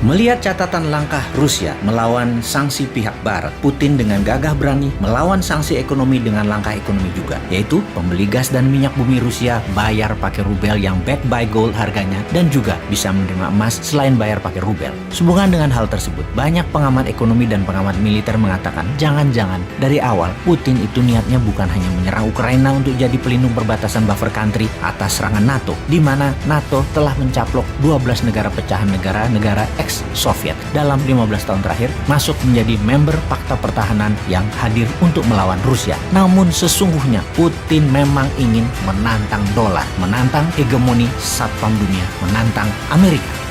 Melihat catatan langkah Rusia melawan sanksi pihak Barat, Putin dengan gagah berani melawan sanksi ekonomi dengan langkah ekonomi juga, yaitu pembeli gas dan minyak bumi Rusia bayar pakai rubel yang backed by gold harganya dan juga bisa menerima emas selain bayar pakai rubel. Sehubungan dengan hal tersebut, banyak pengamat ekonomi dan pengamat militer mengatakan jangan-jangan dari awal Putin itu niatnya bukan hanya menyerang Ukraina untuk jadi pelindung perbatasan buffer country atas serangan NATO, di mana NATO telah mencaplok 12 negara pecahan negara ex-Soviet dalam 15 tahun terakhir masuk menjadi member Pakta Pertahanan yang hadir untuk melawan Rusia. Namun sesungguhnya Putin memang ingin menantang dolar, menantang hegemoni satpam dunia, menantang Amerika.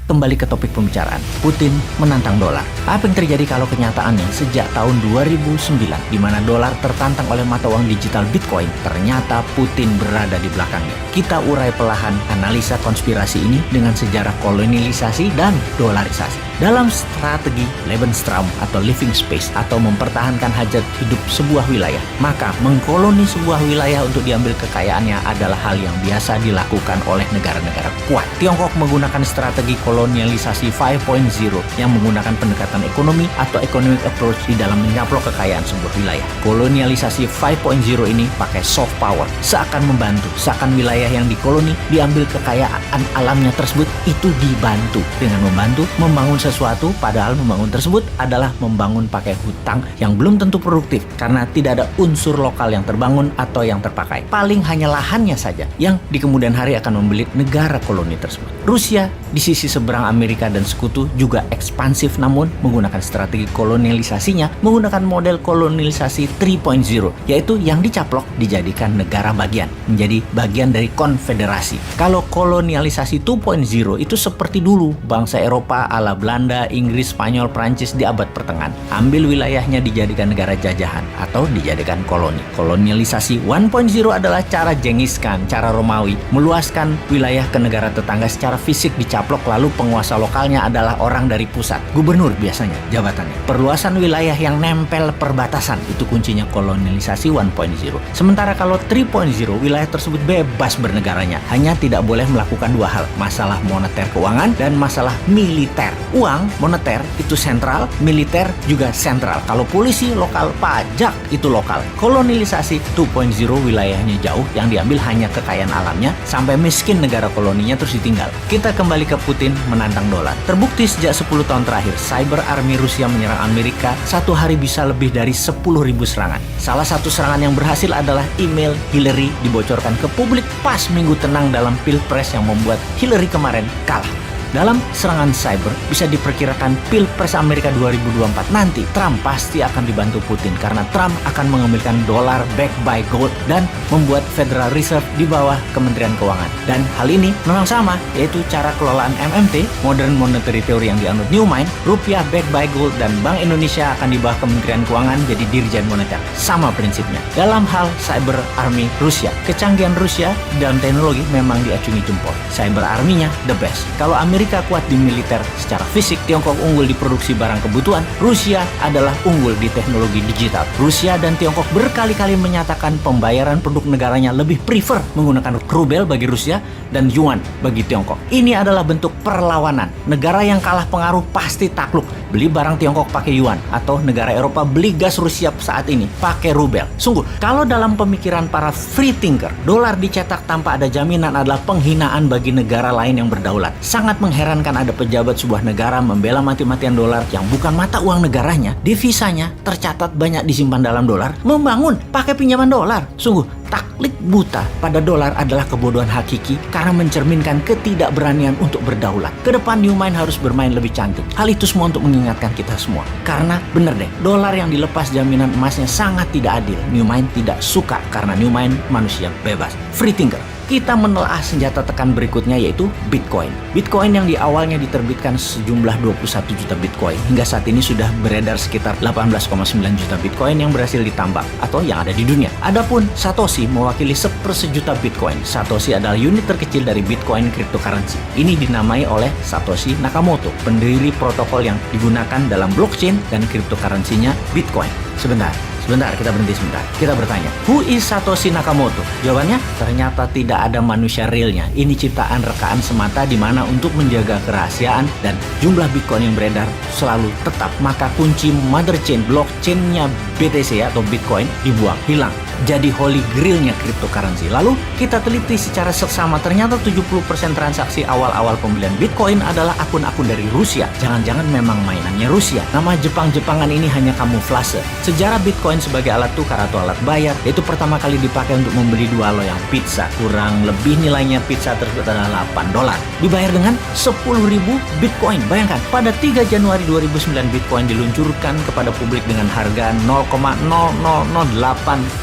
Kembali ke topik pembicaraan, Putin menantang dolar. Apa yang terjadi kalau kenyataannya sejak tahun 2009, di mana dolar tertantang oleh mata uang digital Bitcoin, ternyata Putin berada di belakangnya. Kita urai perlahan analisa konspirasi ini dengan sejarah kolonialisasi dan dolarisasi. Dalam strategi Lebensraum atau living space atau mempertahankan hajat hidup sebuah wilayah, maka mengkoloni sebuah wilayah untuk diambil kekayaannya adalah hal yang biasa dilakukan oleh negara-negara kuat. Tiongkok menggunakan strategi kolonialisasi 5.0 yang menggunakan pendekatan ekonomi atau economic approach di dalam menyaplok kekayaan sebuah wilayah. Kolonialisasi 5.0 ini pakai soft power, seakan membantu, seakan wilayah yang dikoloni diambil kekayaan alamnya tersebut itu dibantu dengan membantu membangun sesuatu, padahal membangun tersebut adalah membangun pakai hutang yang belum tentu produktif karena tidak ada unsur lokal yang terbangun atau yang terpakai. Paling hanya lahannya saja yang di kemudian hari akan membeli negara koloni tersebut. Rusia di sisi seberang Amerika dan sekutu juga ekspansif, namun menggunakan strategi kolonialisasinya menggunakan model kolonialisasi 3.0, yaitu yang dicaplok dijadikan negara bagian, menjadi bagian dari konfederasi. Kalau kolonialisasi 2.0 itu seperti dulu bangsa Eropa ala Belanda, Inggris, Spanyol, Prancis di abad pertengahan. Ambil wilayahnya dijadikan negara jajahan atau dijadikan koloni. Kolonialisasi 1.0 adalah cara Genghis Khan, cara Romawi, meluaskan wilayah ke negara tetangga secara fisik dicaplok, lalu penguasa lokalnya adalah orang dari pusat. Gubernur biasanya jabatannya. Perluasan wilayah yang nempel perbatasan, itu kuncinya kolonialisasi 1.0. Sementara kalau 3.0, wilayah tersebut bebas bernegaranya. Hanya tidak boleh melakukan dua hal, masalah moneter keuangan dan masalah militer. Uang, moneter itu sentral, militer juga sentral. Kalau polisi lokal, pajak itu lokal. Kolonialisasi 2.0 wilayahnya jauh, yang diambil hanya kekayaan alamnya, sampai miskin negara koloninya terus ditinggal. Kita kembali ke Putin menantang dolar. Terbukti sejak 10 tahun terakhir, cyber army Rusia menyerang Amerika satu hari bisa lebih dari 10.000 serangan. Salah satu serangan yang berhasil adalah email Hillary dibocorkan ke publik pas minggu tenang dalam Pilpres yang membuat Hillary kemarin kalah. Dalam serangan cyber, bisa diperkirakan Pilpres Amerika 2024 nanti Trump pasti akan dibantu Putin karena Trump akan mengambilkan dolar backed by gold dan membuat Federal Reserve di bawah Kementerian Keuangan. Dan hal ini memang sama, yaitu cara kelolaan MMT, Modern Monetary Theory yang dianut Newman, rupiah backed by gold, dan Bank Indonesia akan di bawah Kementerian Keuangan jadi Dirjen Moneter. Sama prinsipnya. Dalam hal cyber army Rusia, kecanggihan Rusia dalam teknologi memang diacungi jempol. Cyber army-nya the best. Kalau Amerika kuat di militer secara fisik, Tiongkok unggul di produksi barang kebutuhan, Rusia adalah unggul di teknologi digital. Rusia dan Tiongkok berkali-kali menyatakan pembayaran produk negaranya lebih prefer menggunakan rubel bagi Rusia dan yuan bagi Tiongkok. Ini adalah bentuk perlawanan. Negara yang kalah pengaruh pasti takluk. Beli barang Tiongkok pakai yuan, atau negara Eropa beli gas Rusia saat ini pakai rubel. Sungguh, kalau dalam pemikiran para free thinker, dolar dicetak tanpa ada jaminan adalah penghinaan bagi negara lain yang berdaulat. Sangat mengherankan ada pejabat sebuah negara membela mati-matian dolar yang bukan mata uang negaranya, devisanya tercatat banyak disimpan dalam dolar, membangun pakai pinjaman dolar. Sungguh, taklik buta pada dolar adalah kebodohan hakiki karena mencerminkan ketidakberanian untuk berdaulat. Kedepan Newman harus bermain lebih cantik. Hal itu semua untuk mengingatkan kita semua. Karena bener deh, dolar yang dilepas jaminan emasnya sangat tidak adil. Newman tidak suka karena Newman manusia bebas. Free thinker. Kita menelaah senjata tekan berikutnya, yaitu Bitcoin. Bitcoin yang di awalnya diterbitkan sejumlah 21 juta Bitcoin. Hingga saat ini sudah beredar sekitar 18,9 juta Bitcoin yang berhasil ditambang atau yang ada di dunia. Adapun Satoshi mewakili 1/1 Bitcoin. Satoshi adalah unit terkecil dari Bitcoin cryptocurrency. Ini dinamai oleh Satoshi Nakamoto, pendiri protokol yang digunakan dalam blockchain dan cryptocurrency-nya Bitcoin. Sebentar. Sebentar, kita berhenti sebentar. Kita bertanya, who is Satoshi Nakamoto? Jawabannya, ternyata tidak ada manusia realnya. Ini ciptaan rekaan semata di mana untuk menjaga kerahasiaan dan jumlah Bitcoin yang beredar selalu tetap. Maka kunci mother chain, blockchain-nya BTC atau Bitcoin dibuang, hilang. Jadi holy grail-nya cryptocurrency. Lalu kita teliti secara seksama, ternyata 70% transaksi awal-awal pembelian Bitcoin adalah akun-akun dari Rusia. Jangan-jangan memang mainannya Rusia. Nama Jepang-Jepangan ini hanya kamuflase. Sejarah Bitcoin sebagai alat tukar atau alat bayar itu pertama kali dipakai untuk membeli 2 loyang pizza. Kurang lebih nilainya pizza tersebut adalah $8. Dibayar dengan 10.000 Bitcoin. Bayangkan, pada 3 Januari 2009 Bitcoin diluncurkan kepada publik dengan harga 0,0008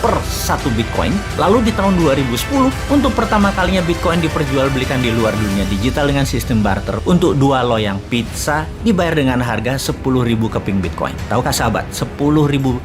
per 1 Bitcoin. Lalu di tahun 2010 untuk pertama kalinya Bitcoin diperjualbelikan di luar dunia digital dengan sistem barter. Untuk 2 loyang pizza dibayar dengan harga 10.000 keping Bitcoin. Tahukah sahabat, 10.000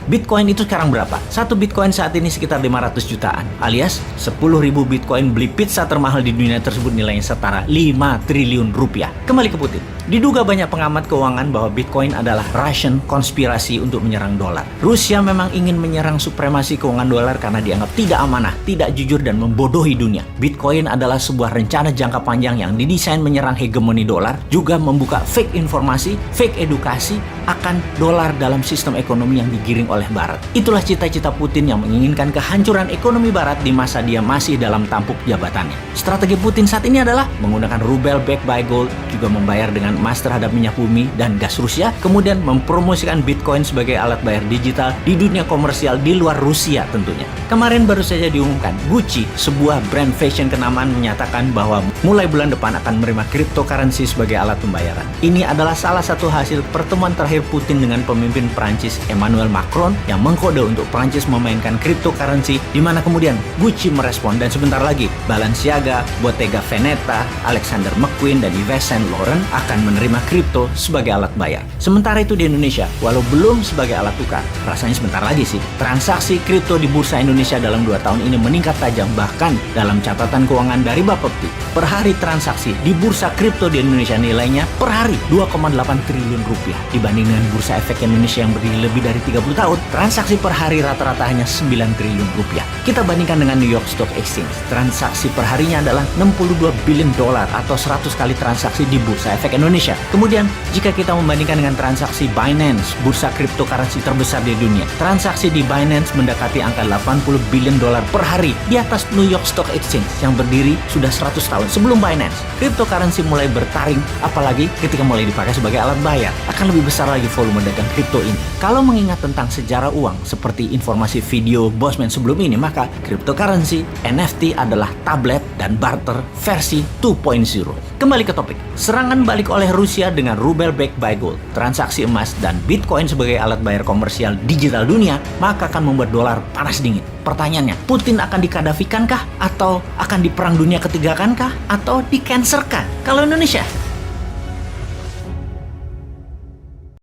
Bitcoin itu sekarang berapa? 1 Bitcoin saat ini sekitar 500 jutaan. Alias 10.000 Bitcoin beli pizza termahal di dunia tersebut nilainya setara 5 triliun rupiah. Kembali ke Putin. Diduga banyak pengamat keuangan bahwa Bitcoin adalah Russian konspirasi untuk menyerang dolar. Rusia memang ingin menyerang supremasi keuangan dolar karena dianggap tidak amanah, tidak jujur, dan membodohi dunia. Bitcoin adalah sebuah rencana jangka panjang yang didesain menyerang hegemoni dolar, juga membuka fake informasi, fake edukasi akan dolar dalam sistem ekonomi yang digiring oleh Barat. Itulah cita-cita Putin yang menginginkan kehancuran ekonomi Barat di masa dia masih dalam tampuk jabatannya. Strategi Putin saat ini adalah menggunakan rubel backed by gold, juga membayar dengan emas terhadap minyak bumi dan gas Rusia, kemudian mempromosikan Bitcoin sebagai alat bayar digital di dunia komersial di luar Rusia tentunya. Kemarin baru saja diumumkan, Gucci, sebuah brand fashion kenamaan, menyatakan bahwa mulai bulan depan akan menerima cryptocurrency sebagai alat pembayaran. Ini adalah salah satu hasil pertemuan terakhir Putin dengan pemimpin Prancis Emmanuel Macron yang mengkode untuk Prancis memainkan cryptocurrency, di mana kemudian Gucci merespon dan sebentar lagi Balenciaga, Bottega Veneta, Alexander McQueen, dan Yves Saint Laurent akan menerima kripto sebagai alat bayar. Sementara itu di Indonesia, walau belum sebagai alat tukar, rasanya sebentar lagi sih, transaksi kripto di Bursa Indonesia dalam 2 tahun ini meningkat tajam. Bahkan dalam catatan keuangan dari Bapepti, per hari transaksi di bursa kripto di Indonesia nilainya per hari 2,8 triliun rupiah. Dibanding dengan Bursa Efek Indonesia yang berdiri lebih dari 30 tahun, transaksi per hari rata-rata hanya 9 triliun rupiah. Kita bandingkan dengan New York Stock Exchange, transaksi per harinya adalah 62 billion dolar atau 100 kali transaksi di Bursa Efek Indonesia. Kemudian, jika kita membandingkan dengan transaksi Binance, bursa cryptocurrency terbesar di dunia, transaksi di Binance mendekati angka 80 billion dolar per hari, di atas New York Stock Exchange yang berdiri sudah 100 tahun sebelum Binance. Cryptocurrency mulai bertaring, apalagi ketika mulai dipakai sebagai alat bayar. Akan lebih besar lagi volume dagang kripto ini. Kalau mengingat tentang sejarah uang seperti informasi video Bosman sebelum ini, maka cryptocurrency, NFT adalah tablet dan barter versi 2.0. Kembali ke topik. Serangan balik oleh Rusia dengan rubel backed by gold, transaksi emas, dan Bitcoin sebagai alat bayar komersial digital dunia, maka akan membuat dolar panas dingin. Pertanyaannya, Putin akan dikadafikankah? Atau akan diperang dunia ketiga kankah? Atau di-cancerkan? Kalau Indonesia,